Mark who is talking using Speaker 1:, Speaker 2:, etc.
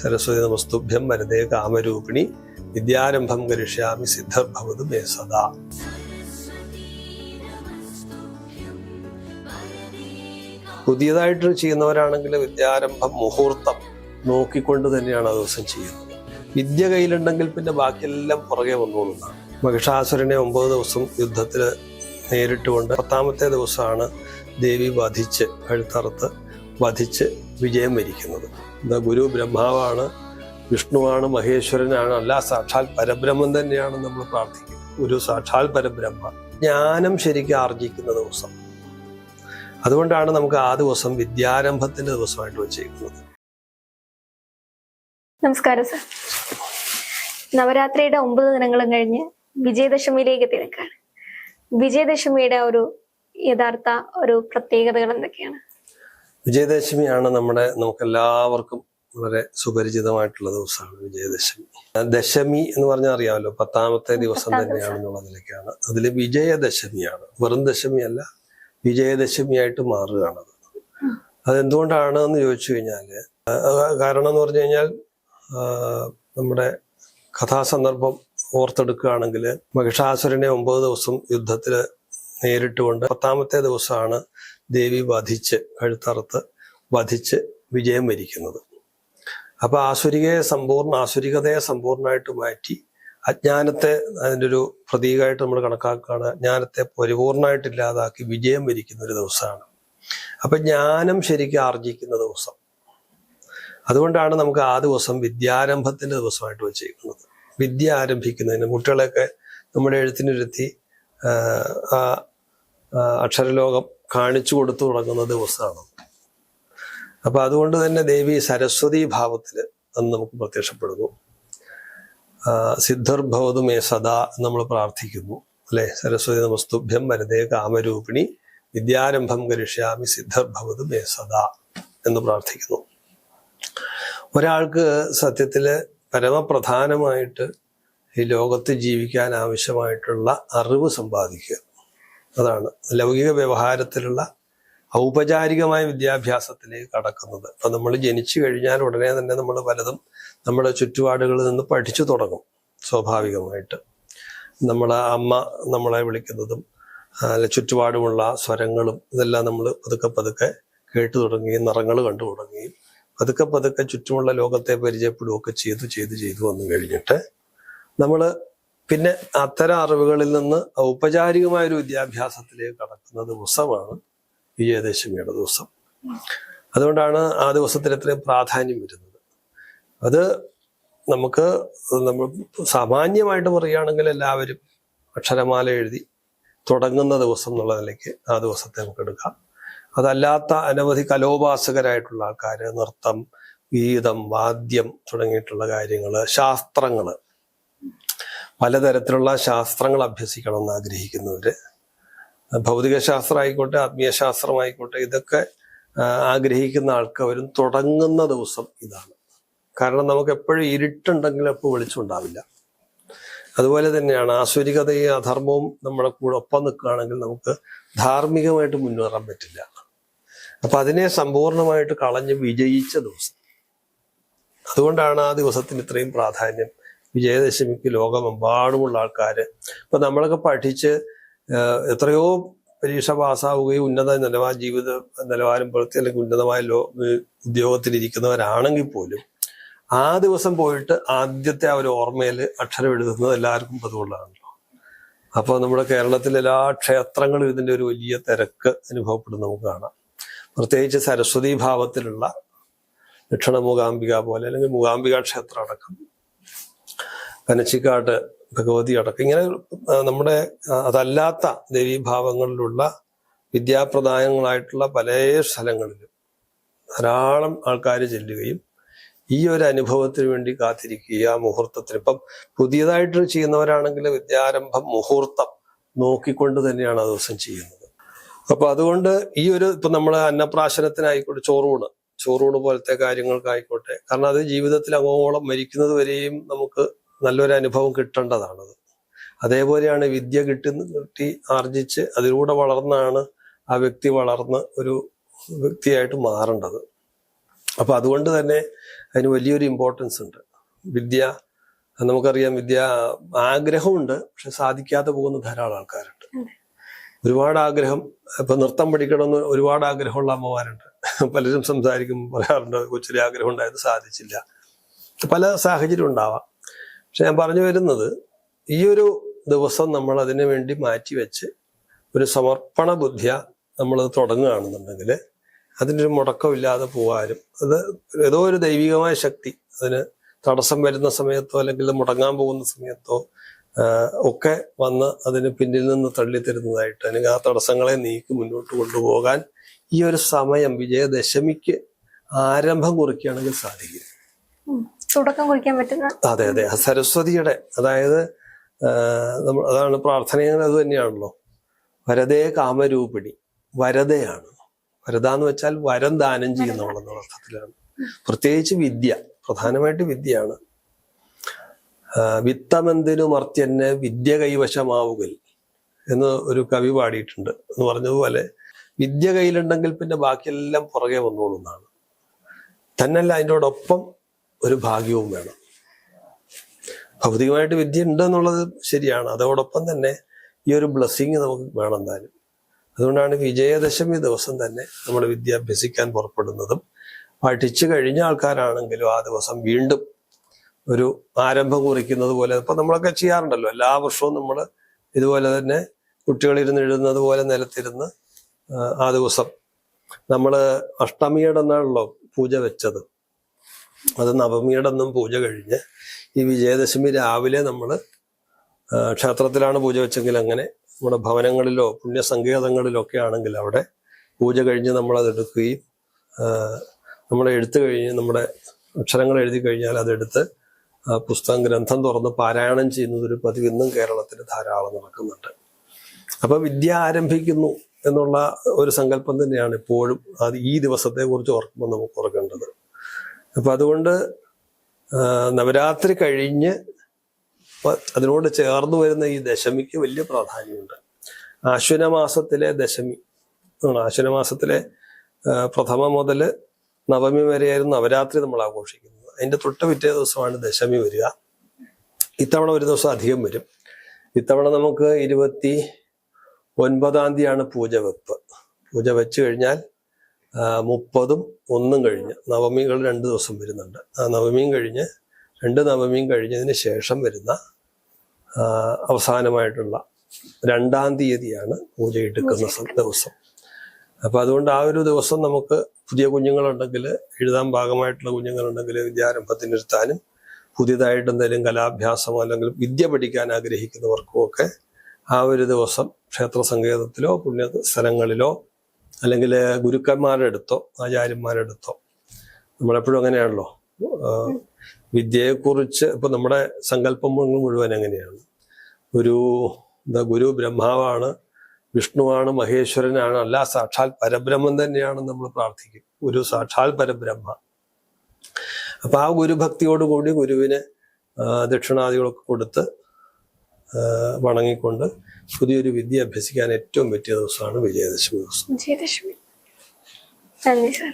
Speaker 1: സരസ്വതി നമസ്തുഭ്യം വരദേ കാമരൂപിണി വിദ്യാരംഭം കരിഷ്യാമി സിദ്ധർഭവതു may സദാ. പുതിയതായിട്ട് ചെയ്യുന്നവരാണെങ്കിൽ വിദ്യാരംഭം മുഹൂർത്തം നോക്കിക്കൊണ്ട് തന്നെയാണ് ആ ദിവസം ചെയ്യുന്നത്. വിദ്യ കയ്യിലുണ്ടെങ്കിൽ പിന്നെ ബാക്കിയെല്ലാം പുറകെ വന്നോളുന്നതാണ്. മഹിഷാസുരനെ 9 ദിവസം യുദ്ധത്തിൽ നേരിട്ടുകൊണ്ട് 10ാമത്തെ ദിവസമാണ് ദേവി വധിച്ച് കഴുത്തറുത്ത് വധിച്ച് വിജയം വരിക്കുന്നത്. ഗുരു ബ്രഹ്മാവാണ്, വിഷ്ണുവാണ്, മഹേശ്വരനാണ്, അല്ല സാക്ഷാൽ പരബ്രഹ്മം തന്നെയാണ് നമ്മൾ പ്രാർത്ഥിക്കുന്നത്. ഗുരു സാക്ഷാൽ പരബ്രഹ്മ. ജ്ഞാനം ശരിക്കും ആർജിക്കുന്ന ദിവസം. അതുകൊണ്ടാണ് നമുക്ക് ആ ദിവസം വിദ്യാരംഭത്തിന്റെ ദിവസമായിട്ട് വെച്ചിരിക്കുന്നത്.
Speaker 2: നമസ്കാരം സർ. നവരാത്രിയുടെ 9 ദിനങ്ങളും കഴിഞ്ഞ് വിജയദശമിയിലേക്ക് തിരക്കാണ്. വിജയദശമിയുടെ ഒരു യഥാർത്ഥ ഒരു പ്രത്യേകതകൾ എന്തൊക്കെയാണ്?
Speaker 1: വിജയദശമിയാണ് നമുക്കെല്ലാവർക്കും വളരെ സുപരിചിതമായിട്ടുള്ള ദിവസമാണ് വിജയദശമി. ദശമി എന്ന് പറഞ്ഞാൽ അറിയാമല്ലോ, 10ാമത്തെ ദിവസം തന്നെയാണെന്നുള്ളതിലേക്കാണ്. അതിൽ വിജയദശമിയാണ്, വെറും ദശമിയല്ല, വിജയദശമിയായിട്ട് മാറുകയാണത്. അതെന്തുകൊണ്ടാണ് എന്ന് ചോദിച്ചു കഴിഞ്ഞാല്, കാരണം എന്ന് പറഞ്ഞു കഴിഞ്ഞാൽ നമ്മുടെ കഥാസന്ദർഭം ഓർത്തെടുക്കുകയാണെങ്കിൽ മഹിഷാസുരനെ 9 ദിവസം യുദ്ധത്തിൽ നേരിട്ടുകൊണ്ട് 10ാമത്തെ ദിവസമാണ് ദേവി വധിച്ച് കഴുത്തറുത്ത് വധിച്ച് വിജയം വരിക്കുന്നത്. അപ്പൊ ആസുരികതയെ സമ്പൂർണ്ണമായിട്ട് മാറ്റി അജ്ഞാനത്തെ അതിൻ്റെ ഒരു പ്രതീകമായിട്ട് നമ്മൾ കണക്കാക്കുകയാണ്. അജ്ഞാനത്തെ പരിപൂർണമായിട്ട് ഇല്ലാതാക്കി വിജയം വരിക്കുന്ന ഒരു ദിവസമാണ്. അപ്പൊ ജ്ഞാനം ശരിക്കും ആർജിക്കുന്ന ദിവസം. അതുകൊണ്ടാണ് നമുക്ക് ആ ദിവസം വിദ്യാരംഭത്തിന്റെ ദിവസമായിട്ട് വെച്ചിരിക്കുന്നത്. വിദ്യ ആരംഭിക്കുന്നതിന് കുട്ടികളെയൊക്കെ നമ്മുടെ എഴുത്തിനിരുത്തി അക്ഷരലോകം കാണിച്ചു കൊടുത്തു തുടങ്ങുന്ന ദിവസമാണ്. അപ്പൊ അതുകൊണ്ട് തന്നെ ദേവി സരസ്വതി ഭാവത്തിൽ അന്ന് നമുക്ക് പ്രത്യക്ഷപ്പെടുന്നു. സിദ്ധർഭവതു മേ സദാ നമ്മൾ പ്രാർത്ഥിക്കുന്നു, അല്ലെ? സരസ്വതി നമസ്തുഭ്യം വരദേ കാമരൂപിണി വിദ്യാരംഭം കരിഷ്യാമി സിദ്ധർഭവതു മേ സദാ എന്ന് പ്രാർത്ഥിക്കുന്നു. ഒരാൾക്ക് സത്യത്തില് പരമപ്രധാനമായിട്ട് ഈ ലോകത്ത് ജീവിക്കാൻ ആവശ്യമായിട്ടുള്ള അറിവ് സമ്പാദിക്കുക, അതാണ് ലൗകിക വ്യവഹാരത്തിലുള്ള ഔപചാരികമായ വിദ്യാഭ്യാസത്തിലേക്ക് കടക്കുന്നത്. അപ്പൊ നമ്മൾ ജനിച്ചു കഴിഞ്ഞാൽ ഉടനെ തന്നെ നമ്മൾ പലതും നമ്മുടെ ചുറ്റുപാടുകളിൽ നിന്ന് പഠിച്ചു തുടങ്ങും. സ്വാഭാവികമായിട്ട് നമ്മളെ അമ്മ നമ്മളെ വിളിക്കുന്നതും ചുറ്റുപാടുമുള്ള സ്വരങ്ങളും ഇതെല്ലാം നമ്മൾ പതുക്കെ പതുക്കെ കേട്ടു തുടങ്ങുകയും നിറങ്ങൾ കണ്ടു തുടങ്ങുകയും പതുക്കെ പതുക്കെ ചുറ്റുമുള്ള ലോകത്തെ പരിചയപ്പെടുകയൊക്കെ ചെയ്തു വന്നു കഴിഞ്ഞിട്ട് നമ്മൾ പിന്നെ അത്തരം അറിവുകളിൽ നിന്ന് ഔപചാരികമായ ഒരു വിദ്യാഭ്യാസത്തിലേക്ക് കടക്കുന്ന ദിവസമാണ് വിജയദശമിയുടെ ദിവസം. അതുകൊണ്ടാണ് ആ ദിവസത്തിന് ഇത്രയും പ്രാധാന്യം വരുന്നത്. അത് നമ്മൾ സാമാന്യമായിട്ട് പറയുകയാണെങ്കിൽ എല്ലാവരും അക്ഷരമാല എഴുതി തുടങ്ങുന്ന ദിവസം എന്നുള്ള നിലയ്ക്ക് ആ ദിവസത്തെ നമുക്ക് എടുക്കാം. അതല്ലാത്ത അനവധി കലോപാസകരായിട്ടുള്ള ആൾക്കാർ നൃത്തം, ഗീതം, വാദ്യം തുടങ്ങിയിട്ടുള്ള കാര്യങ്ങള്, ശാസ്ത്രങ്ങള്, പലതരത്തിലുള്ള ശാസ്ത്രങ്ങൾ അഭ്യസിക്കണം എന്ന് ആഗ്രഹിക്കുന്നവര്, ഭൗതിക ശാസ്ത്രം ആയിക്കോട്ടെ ആത്മീയ ശാസ്ത്രമായിക്കോട്ടെ, ഇതൊക്കെ ആഗ്രഹിക്കുന്ന ആൾക്കാരും തുടങ്ങുന്ന ദിവസം ഇതാണ്. കാരണം നമുക്ക് എപ്പോഴും ഇരുട്ടുണ്ടെങ്കിൽ എപ്പോൾ വെളിച്ചമുണ്ടാവില്ല. അതുപോലെ തന്നെയാണ് ആസുരികതയും അധർമ്മവും നമ്മുടെ കൂടെ ഒപ്പം നിൽക്കുകയാണെങ്കിൽ നമുക്ക് ധാർമ്മികമായിട്ട് മുന്നേറാൻ പറ്റില്ല. അപ്പൊ അതിനെ സമ്പൂർണമായിട്ട് കളഞ്ഞ് വിജയിച്ച ദിവസം. അതുകൊണ്ടാണ് ആ ദിവസത്തിന് ഇത്രയും പ്രാധാന്യം. വിജയദശമിക്ക് ലോകമെമ്പാടുമുള്ള ആൾക്കാര്, ഇപ്പൊ നമ്മളൊക്കെ പഠിച്ച് എത്രയോ പരീക്ഷ പാസ്സാവുകയും ഉന്നത ജീവിത നിലവാരം പുലർത്തി അല്ലെങ്കിൽ ഉന്നതമായ ഉദ്യോഗത്തിലിരിക്കുന്നവരാണെങ്കിൽ പോലും ആ ദിവസം പോയിട്ട് ആദ്യത്തെ ആ ഒരു ഓർമ്മയിൽ അക്ഷരം എഴുതുന്നത് എല്ലാവർക്കും പതിവുള്ളതാണല്ലോ. അപ്പൊ നമ്മുടെ കേരളത്തിലെ എല്ലാ ക്ഷേത്രങ്ങളും ഇതിന്റെ ഒരു വലിയ തിരക്ക് അനുഭവപ്പെടുന്ന നമുക്ക് കാണാം. പ്രത്യേകിച്ച് സരസ്വതി ഭാവത്തിലുള്ള ദക്ഷിണ മൂകാംബിക പോലെ, അല്ലെങ്കിൽ മൂകാംബിക ക്ഷേത്രം അടക്കം, പനച്ചിക്കാട്ട് ഭഗവതി അടക്കം, ഇങ്ങനെ നമ്മുടെ അതല്ലാത്ത ദേവീഭാവങ്ങളിലുള്ള വിദ്യാപ്രദായങ്ങളായിട്ടുള്ള പല സ്ഥലങ്ങളിലും ധാരാളം ആൾക്കാർ ചെല്ലുകയും ഈ ഒരു അനുഭവത്തിന് വേണ്ടി കാത്തിരിക്കുക. ആ മുഹൂർത്തത്തിന് ഇപ്പം പുതിയതായിട്ട് ചെയ്യുന്നവരാണെങ്കിൽ വിദ്യാരംഭം മുഹൂർത്തം നോക്കിക്കൊണ്ട് തന്നെയാണ് ആ ദിവസം ചെയ്യുന്നത്. അപ്പൊ അതുകൊണ്ട് ഈ ഒരു ഇപ്പൊ നമ്മള് അന്നപ്രാശനത്തിനായിക്കോട്ടെ, ചോറൂണ് പോലത്തെ കാര്യങ്ങൾക്കായിക്കോട്ടെ, കാരണം അത് ജീവിതത്തിൽ അങ്ങോളം മരിക്കുന്നത് വരെയും നമുക്ക് നല്ലൊരു അനുഭവം കിട്ടേണ്ടതാണത്. അതേപോലെയാണ് വിദ്യ കിട്ടി ആർജിച്ച് അതിലൂടെ വളർന്നാണ് ആ വ്യക്തി വളർന്ന് ഒരു വ്യക്തിയായിട്ട് മാറേണ്ടത്. അപ്പൊ അതുകൊണ്ട് തന്നെ അതിന് വലിയൊരു ഇമ്പോർട്ടൻസ് ഉണ്ട്. വിദ്യ നമുക്കറിയാം, വിദ്യ ആഗ്രഹമുണ്ട്, പക്ഷെ സാധിക്കാതെ പോകുന്ന ധാരാളം ആൾക്കാരുണ്ട്. ഒരുപാട് ആഗ്രഹം, ഇപ്പൊ നൃത്തം പഠിക്കണമെന്ന് ഒരുപാട് ആഗ്രഹമുള്ള അമ്മമാരുണ്ട്. പലരും സംസാരിക്കുമ്പോൾ പറയാറുണ്ട് കൊച്ചിലെ ആഗ്രഹം ഉണ്ടായത് സാധിച്ചില്ല. പല സാഹചര്യം ഉണ്ടാവാം. പക്ഷെ ഞാൻ പറഞ്ഞു വരുന്നത്, ഈ ഒരു ദിവസം നമ്മൾ അതിനു വേണ്ടി മാറ്റിവെച്ച് ഒരു സമർപ്പണ ബുദ്ധിയ നമ്മൾ തുടങ്ങുകയാണെന്നുണ്ടെങ്കിൽ അതിനൊരു മുടക്കമില്ലാതെ പോകാനും, അത് ഏതോ ഒരു ദൈവികമായ ശക്തി അതിന് തടസ്സം വരുന്ന സമയത്തോ അല്ലെങ്കിൽ മുടങ്ങാൻ പോകുന്ന സമയത്തോ ഒക്കെ വന്ന് അതിന് പിന്നിൽ നിന്ന് തള്ളിത്തരുന്നതായിട്ട്, അല്ലെങ്കിൽ ആ തടസ്സങ്ങളെ നീക്കി മുന്നോട്ട് കൊണ്ടുപോകാൻ ഈ ഒരു സമയം വിജയദശമിക്ക് ആരംഭം കുറിക്കുകയാണെങ്കിൽ സാധിക്കും.
Speaker 2: തുടക്കം കുറിക്കാൻ പറ്റുന്ന. അതെ
Speaker 1: അതെ, സരസ്വതിയുടെ, അതായത് അതാണ് പ്രാർത്ഥനകൾ, അത് തന്നെയാണല്ലോ. വരദേ കാമരൂപിണി, വരദയാണ്. വരദ എന്ന് വെച്ചാൽ വരം ദാനം ചെയ്യുന്നവളെന്നുള്ള അർത്ഥത്തിലാണ്. പ്രത്യേകിച്ച് വിദ്യ, പ്രധാനമായിട്ട് വിദ്യയാണ്. വിത്തമെന്തിനു മർത്യന് വിദ്യ കൈവശമാവുകൽ എന്ന് ഒരു കവി പാടിയിട്ടുണ്ട്. എന്ന് പറഞ്ഞതുപോലെ വിദ്യ കയ്യിലുണ്ടെങ്കിൽ പിന്നെ ബാക്കിയെല്ലാം പുറകെ വന്നോളുന്നതാണ്. തന്നല്ല, അതിൻ്റെയോടൊപ്പം ഒരു ഭാഗ്യവും വേണം. ഭൗതികമായിട്ട് വിദ്യ ഉണ്ട് എന്നുള്ളത് ശരിയാണ്, അതോടൊപ്പം തന്നെ ഈ ഒരു ബ്ലെസ്സിങ് നമുക്ക് വേണം താനും. അതുകൊണ്ടാണ് വിജയദശമി ദിവസം തന്നെ നമ്മൾ വിദ്യ അഭ്യസിക്കാൻ പുറപ്പെടുന്നതും. പഠിച്ചു കഴിഞ്ഞ ആൾക്കാരാണെങ്കിലും ആ ദിവസം വീണ്ടും ഒരു ആരംഭം കുറിക്കുന്നത് പോലെ, ഇപ്പൊ നമ്മളൊക്കെ ചെയ്യാറുണ്ടല്ലോ, എല്ലാ വർഷവും നമ്മൾ ഇതുപോലെ തന്നെ കുട്ടികളിരുന്ന് എഴുതുന്നത് പോലെ നിലത്തിരുന്ന് ആ ദിവസം നമ്മൾ അഷ്ടമിയുടെ അന്നാണല്ലോ പൂജ വെച്ചത്. അത് നവമിയുടെ അന്നും പൂജ കഴിഞ്ഞ് ഈ വിജയദശമി രാവിലെ നമ്മൾ ക്ഷേത്രത്തിലാണ് പൂജ വെച്ചെങ്കിൽ അങ്ങനെ നമ്മുടെ ഭവനങ്ങളിലോ പുണ്യസങ്കേതങ്ങളിലോ ഒക്കെ ആണെങ്കിൽ അവിടെ പൂജ കഴിഞ്ഞ് നമ്മളത് എടുക്കുകയും നമ്മൾ എഴുത്ത് കഴിഞ്ഞ് നമ്മുടെ അക്ഷരങ്ങൾ എഴുതി കഴിഞ്ഞാൽ അതെടുത്ത് പുസ്തകം ഗ്രന്ഥം തുറന്ന് പാരായണം ചെയ്യുന്നത് ഒരു പതിവ് ഇന്നും കേരളത്തിൽ ധാരാളം നടക്കുന്നുണ്ട്. അപ്പൊ വിദ്യ ആരംഭിക്കുന്നു എന്നുള്ള ഒരു സങ്കല്പം തന്നെയാണ് ഇപ്പോഴും അത് ഈ ദിവസത്തെ കുറിച്ച് ഓർക്കുമ്പോൾ നമുക്ക് ഓർക്കേണ്ടത്. അപ്പൊ അതുകൊണ്ട് നവരാത്രി കഴിഞ്ഞ് അതിനോട് ചേർന്ന് വരുന്ന ഈ ദശമിക്ക് വലിയ പ്രാധാന്യമുണ്ട്. ആശ്വിന മാസത്തിലെ ദശമി, ആശ്വിന മാസത്തിലെ പ്രഥമ മുതൽ നവമി വരെയായിരുന്നു നവരാത്രി നമ്മൾ ആഘോഷിക്കുന്നത്. അതിന്റെ തൊട്ട് പിറ്റേ ദിവസമാണ് ദശമി വരിക. ഇത്തവണ ഒരു ദിവസം അധികം വരും. ഇത്തവണ നമുക്ക് 29-ാം തീയതിയാണ് പൂജ വെപ്പ്. പൂജ വെച്ച് കഴിഞ്ഞാൽ 30-ഉം 1-ഉം കഴിഞ്ഞ് നവമികൾ 2 ദിവസം വരുന്നുണ്ട്. ആ നവമിയും കഴിഞ്ഞ് 2 നവമിയും കഴിഞ്ഞതിന് ശേഷം വരുന്ന അവസാനമായിട്ടുള്ള 2-ാം തീയതിയാണ് പൂജ എടുക്കുന്ന ദിവസം. അപ്പൊ അതുകൊണ്ട് ആ ഒരു ദിവസം നമുക്ക് പുതിയ കുഞ്ഞുങ്ങളുണ്ടെങ്കിൽ, എഴുതാൻ ഭാഗമായിട്ടുള്ള കുഞ്ഞുങ്ങളുണ്ടെങ്കിൽ വിദ്യാരംഭത്തിനിരുത്താനും, പുതിയതായിട്ട് എന്തെങ്കിലും കലാഭ്യാസമോ അല്ലെങ്കിൽ വിദ്യ പഠിക്കാൻ ആഗ്രഹിക്കുന്നവർക്കും ഒക്കെ ആ ഒരു ദിവസം ക്ഷേത്ര സങ്കേതത്തിലോ പുണ്യ സ്ഥലങ്ങളിലോ അല്ലെങ്കിൽ ഗുരുക്കന്മാരുടെ അടുത്തോ ആചാര്യന്മാരുടെ അടുത്തോ, നമ്മളെപ്പോഴും അങ്ങനെയാണല്ലോ വിദ്യയെക്കുറിച്ച്. ഇപ്പൊ നമ്മുടെ സങ്കല്പം മുഴുവൻ എങ്ങനെയാണ്, ഗുരു ബ്രഹ്മാവാണ്, വിഷ്ണുവാണ്, മഹേശ്വരനാണ്, അല്ല സാക്ഷാൽ പരബ്രഹ്മം തന്നെയാണ് നമ്മൾ പ്രാർത്ഥിക്കും. ഗുരു സാക്ഷാൽ പരബ്രഹ്മ. അപ്പൊ ആ ഗുരുഭക്തിയോടുകൂടി ഗുരുവിന് ദക്ഷിണാദികളൊക്കെ കൊടുത്ത് വണങ്ങിക്കൊണ്ട് പുതിയൊരു വിദ്യ അഭ്യസിക്കാൻ ഏറ്റവും പറ്റിയ ദിവസമാണ് വിജയദശമി ദിവസം.
Speaker 2: വിജയദശമി. നന്ദി സാർ.